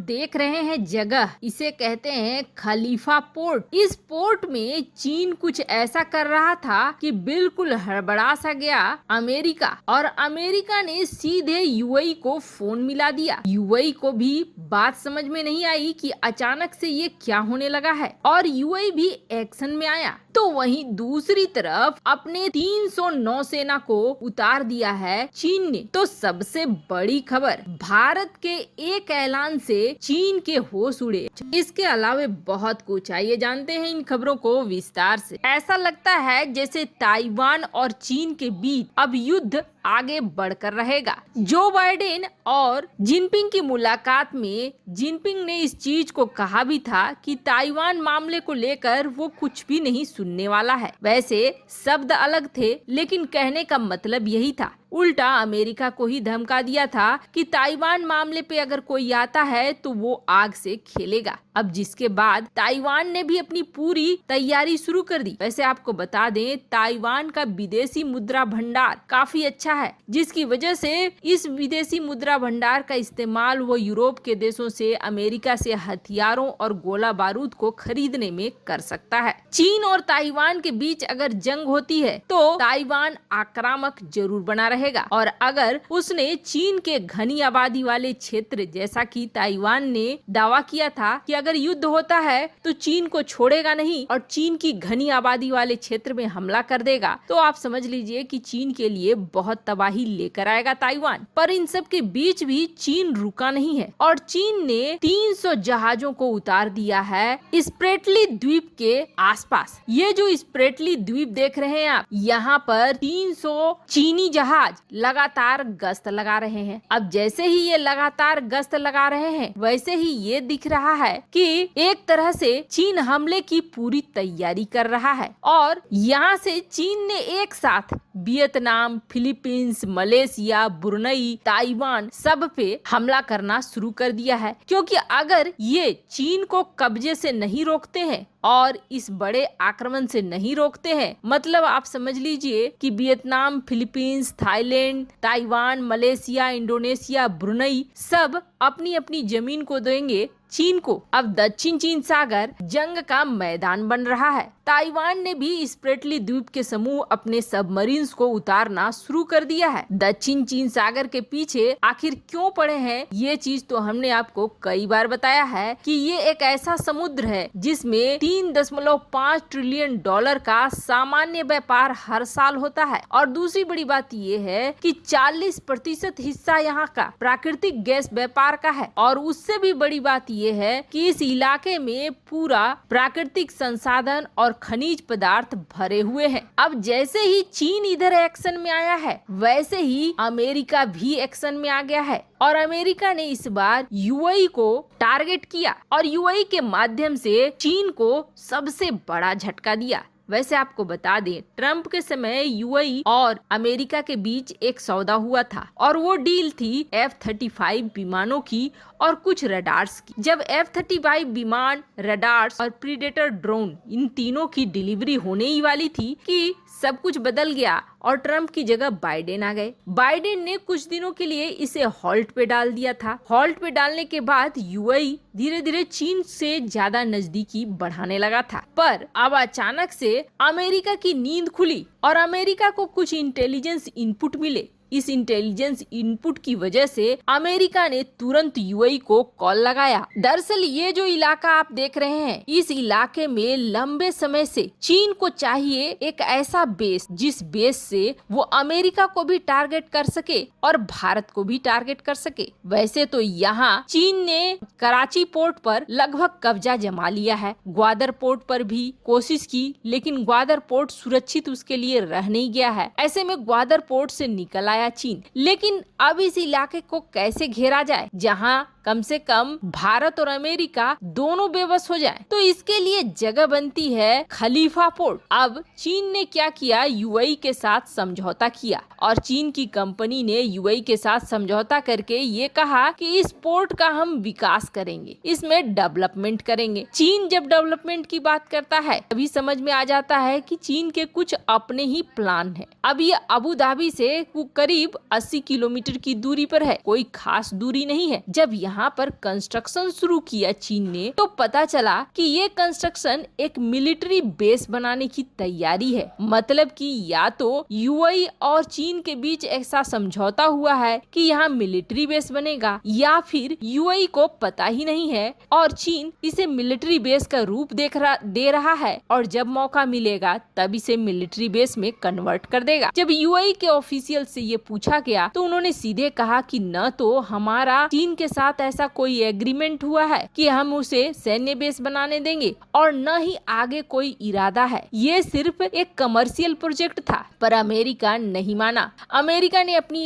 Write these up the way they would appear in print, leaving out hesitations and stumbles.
देख रहे हैं जगह, इसे कहते हैं खलीफा पोर्ट। इस पोर्ट में चीन कुछ ऐसा कर रहा था कि बिल्कुल हड़बड़ा सा गया अमेरिका, और अमेरिका ने सीधे यूएई को फोन मिला दिया। यूएई को भी बात समझ में नहीं आई कि अचानक से ये क्या होने लगा है, और यूएई भी एक्शन में आया। तो वहीं दूसरी तरफ अपने 300 नौसेना को उतार दिया है चीन ने। तो सबसे बड़ी खबर, भारत के एक ऐलान से चीन के होश उड़े। इसके अलावा बहुत कुछ, आइए जानते हैं इन खबरों को विस्तार से। ऐसा लगता है जैसे ताइवान और चीन के बीच अब युद्ध आगे बढ़कर रहेगा। जो बाइडेन और जिनपिंग की मुलाकात में जिनपिंग ने इस चीज को कहा भी था कि ताइवान मामले को लेकर वो कुछ भी नहीं सुनने वाला है। वैसे शब्द अलग थे, लेकिन कहने का मतलब यही था। उल्टा अमेरिका को ही धमका दिया था कि ताइवान मामले पे अगर कोई आता है तो वो आग से खेलेगा। अब जिसके बाद ताइवान ने भी अपनी पूरी तैयारी शुरू कर दी। वैसे आपको बता दें, ताइवान का विदेशी मुद्रा भंडार काफी अच्छा है, जिसकी वजह से इस विदेशी मुद्रा भंडार का इस्तेमाल वो यूरोप के देशों से, अमेरिका से हथियारों और गोला बारूद को खरीदने में कर सकता है। चीन और ताइवान के बीच अगर जंग होती है तो ताइवान आक्रामक जरूर बना रहेगा, और अगर उसने चीन के घनी आबादी वाले क्षेत्र, जैसा कि ताइवान ने दावा किया था कि अगर युद्ध होता है तो चीन को छोड़ेगा नहीं और चीन की घनी आबादी वाले क्षेत्र में हमला कर देगा, तो आप समझ लीजिए कि चीन के लिए बहुत तबाही लेकर आएगा ताइवान। पर इन सब के बीच भी चीन रुका नहीं है, और चीन ने 300 जहाजों को उतार दिया है स्प्रेटली द्वीप के आसपास। ये जो स्प्रेटली द्वीप देख रहे हैं आप, यहाँ पर 300 चीनी जहाज लगातार गश्त लगा रहे हैं। अब जैसे ही ये लगातार गश्त लगा रहे हैं, वैसे ही ये दिख रहा है कि एक तरह से चीन हमले की पूरी तैयारी कर रहा है। और यहाँ से चीन ने एक साथ Vietnam, Philippines, Malaysia, Brunei, Taiwan सब पे हमला करना शुरू कर दिया है। क्योंकि अगर ये चीन को कब्जे से नहीं रोकते हैं और इस बड़े आक्रमण से नहीं रोकते हैं, मतलब आप समझ लीजिए कि Vietnam, Philippines, Thailand, Taiwan, Malaysia, Indonesia, Brunei सब अपनी अपनी जमीन को देंगे चीन को। अब दक्षिण चीन सागर जंग का मैदान बन रहा है। ताइवान ने भी स्प्रेटली द्वीप के समूह अपने सबमरीन्स को उतारना शुरू कर दिया है। दक्षिण चीन सागर के पीछे आखिर क्यों पड़े हैं, ये चीज तो हमने आपको कई बार बताया है कि ये एक ऐसा समुद्र है जिसमें 3.5 ट्रिलियन डॉलर का सामान्य व्यापार हर साल होता है। और दूसरी बड़ी बात ये है कि 40% हिस्सा यहाँ का प्राकृतिक गैस व्यापार का है। और उससे भी बड़ी बात ये है कि इस इलाके में पूरा प्राकृतिक संसाधन और खनिज पदार्थ भरे हुए हैं। अब जैसे ही चीन इधर एक्शन में आया है, वैसे ही अमेरिका भी एक्शन में आ गया है। और अमेरिका ने इस बार यूएई को टारगेट किया और यूएई के माध्यम से चीन को सबसे बड़ा झटका दिया। वैसे आपको बता दें, ट्रम्प के समय यूएई और अमेरिका के बीच एक सौदा हुआ था, और वो डील थी F-35 विमानों की और कुछ रडार्स की। जब F-35 विमान, रडार्स और प्रीडेटर ड्रोन, इन तीनों की डिलीवरी होने ही वाली थी कि सब कुछ बदल गया और ट्रम्प की जगह बाइडेन आ गए। बाइडेन ने कुछ दिनों के लिए इसे हॉल्ट पे डाल दिया था। हॉल्ट पे डालने के बाद यूएई धीरे धीरे चीन से ज्यादा नजदीकी बढ़ाने लगा था। पर अब अचानक से अमेरिका की नींद खुली और अमेरिका को कुछ इंटेलिजेंस इनपुट मिले। इस इंटेलिजेंस इनपुट की वजह से अमेरिका ने तुरंत यूएई को कॉल लगाया। दरअसल ये जो इलाका आप देख रहे हैं, इस इलाके में लंबे समय से चीन को चाहिए एक ऐसा बेस जिस बेस से वो अमेरिका को भी टारगेट कर सके और भारत को भी टारगेट कर सके। वैसे तो यहाँ चीन ने कराची पोर्ट पर लगभग कब्जा जमा लिया है। ग्वादर पोर्ट पर भी कोशिश की, लेकिन ग्वादर पोर्ट सुरक्षित उसके लिए रह नहीं गया है। ऐसे में ग्वादर पोर्ट से निकल आया चीन। लेकिन अब इस इलाके को कैसे घेरा जाए जहां कम से कम भारत और अमेरिका दोनों बेबस हो जाएं? तो इसके लिए जगह बनती है खलीफा पोर्ट। अब चीन ने क्या किया, यूएई के साथ समझौता किया और चीन की कंपनी ने यूएई के साथ समझौता करके ये कहा कि इस पोर्ट का हम विकास करेंगे, इसमें डेवलपमेंट करेंगे। चीन जब डेवलपमेंट की बात करता है तभी समझ में आ जाता है कि चीन के कुछ अपने ही प्लान है। अब ये अबू धाबी से करीब 80 किलोमीटर की दूरी पर है, कोई खास दूरी नहीं है। जब यहाँ यहाँ पर कंस्ट्रक्शन शुरू किया चीन ने, तो पता चला कि ये कंस्ट्रक्शन एक मिलिट्री बेस बनाने की तैयारी है। मतलब कि या तो यूएई और चीन के बीच ऐसा समझौता हुआ है कि यहाँ मिलिट्री बेस बनेगा, या फिर यूएई को पता ही नहीं है और चीन इसे मिलिट्री बेस का रूप दे रहा है और जब मौका मिलेगा तब इसे मिलिट्री बेस में कन्वर्ट कर देगा। जब यूएई के ऑफिशियल से ये पूछा गया तो उन्होंने सीधे कहा कि न तो हमारा चीन के साथ ऐसा कोई एग्रीमेंट हुआ है कि हम उसे सैन्य बेस बनाने देंगे और न ही आगे कोई इरादा है। ये सिर्फ एक कमर्शियल प्रोजेक्ट था। पर अमेरिका नहीं माना। अमेरिका ने अपनी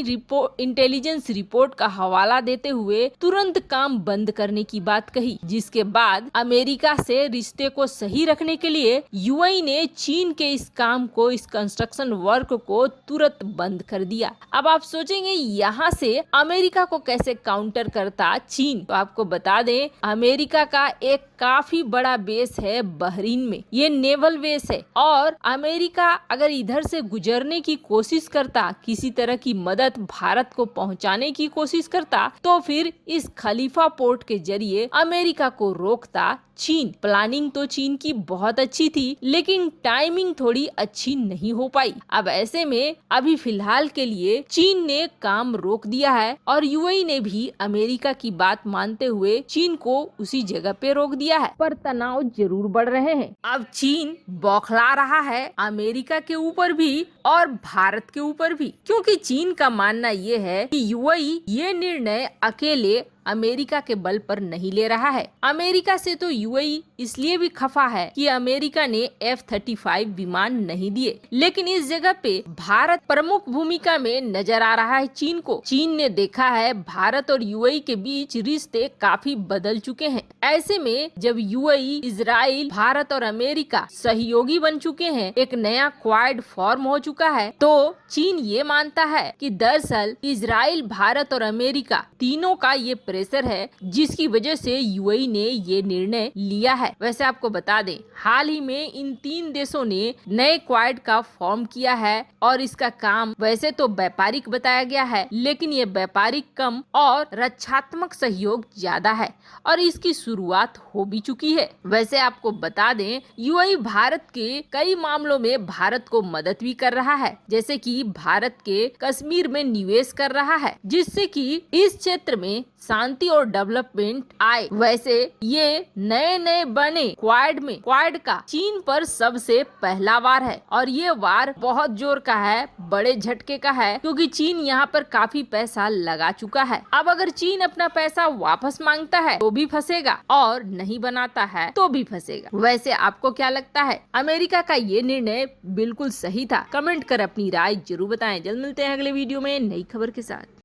इंटेलिजेंस रिपोर्ट का हवाला देते हुए तुरंत काम बंद करने की बात कही, जिसके बाद अमेरिका से रिश्ते को सही रखने के लिए यूएई ने चीन के इस काम को, इस कंस्ट्रक्शन वर्क को तुरंत बंद कर दिया। अब आप सोचेंगे यहाँ से अमेरिका को कैसे काउंटर करता चीन। तो आपको बता दें, अमेरिका का एक काफी बड़ा बेस है बहरीन में, ये नेवल बेस है और अमेरिका अगर इधर से गुजरने की कोशिश करता, किसी तरह की मदद भारत को पहुंचाने की कोशिश करता, तो फिर इस खलीफा पोर्ट के जरिए अमेरिका को रोकता चीन। प्लानिंग तो चीन की बहुत अच्छी थी, लेकिन टाइमिंग थोड़ी अच्छी नहीं हो पाई। अब ऐसे में अभी फिलहाल के लिए चीन ने काम रोक दिया है और यूएई ने भी अमेरिका की बात मानते हुए चीन को उसी जगह पे रोक दिया है। पर तनाव जरूर बढ़ रहे हैं। अब चीन बौखला रहा है अमेरिका के ऊपर भी और भारत के ऊपर भी, क्योंकि चीन का मानना ये है कि यूएई ये निर्णय अकेले अमेरिका के बल पर नहीं ले रहा है। अमेरिका से तो यूएई इसलिए भी खफा है कि अमेरिका ने F-35 विमान नहीं दिए, लेकिन इस जगह पे भारत प्रमुख भूमिका में नजर आ रहा है चीन को। चीन ने देखा है भारत और यूएई के बीच रिश्ते काफी बदल चुके हैं। ऐसे में जब यूएई, इजराइल, भारत और अमेरिका सहयोगी बन चुके हैं, एक नया क्वाड फॉर्म हो चुका है, तो चीन ये मानता है कि दरअसल इजराइल, भारत और अमेरिका तीनों का ये प्रेशर है, जिसकी वजह से यूएई ने ये निर्णय लिया है। वैसे आपको बता दें, हाल ही में इन तीन देशों ने नए क्वाड का फॉर्म किया है और इसका काम वैसे तो व्यापारिक बताया गया है, लेकिन ये व्यापारिक कम और रक्षात्मक सहयोग ज्यादा है और इसकी शुरुआत हो भी चुकी है। वैसे आपको बता दें, यूएई भारत के कई मामलों में भारत को मदद भी कर रहा है, जैसे कि भारत के कश्मीर में निवेश कर रहा है, जिससे कि इस क्षेत्र में शांति और डेवलपमेंट आए। वैसे ये नए बने क्वाड का चीन पर सबसे पहला वार है और ये वार बहुत जोर का है, बड़े झटके का है, क्योंकि चीन यहाँ पर काफी पैसा लगा चुका है। अब अगर चीन अपना पैसा वापस मांगता है तो भी फंसेगा और नहीं बनाता है तो भी फंसेगा। वैसे आपको क्या लगता है, अमेरिका का ये निर्णय बिल्कुल सही था? कमेंट कर अपनी राय जरूर बताएं। जल्द मिलते हैं अगले वीडियो में नई खबर के साथ।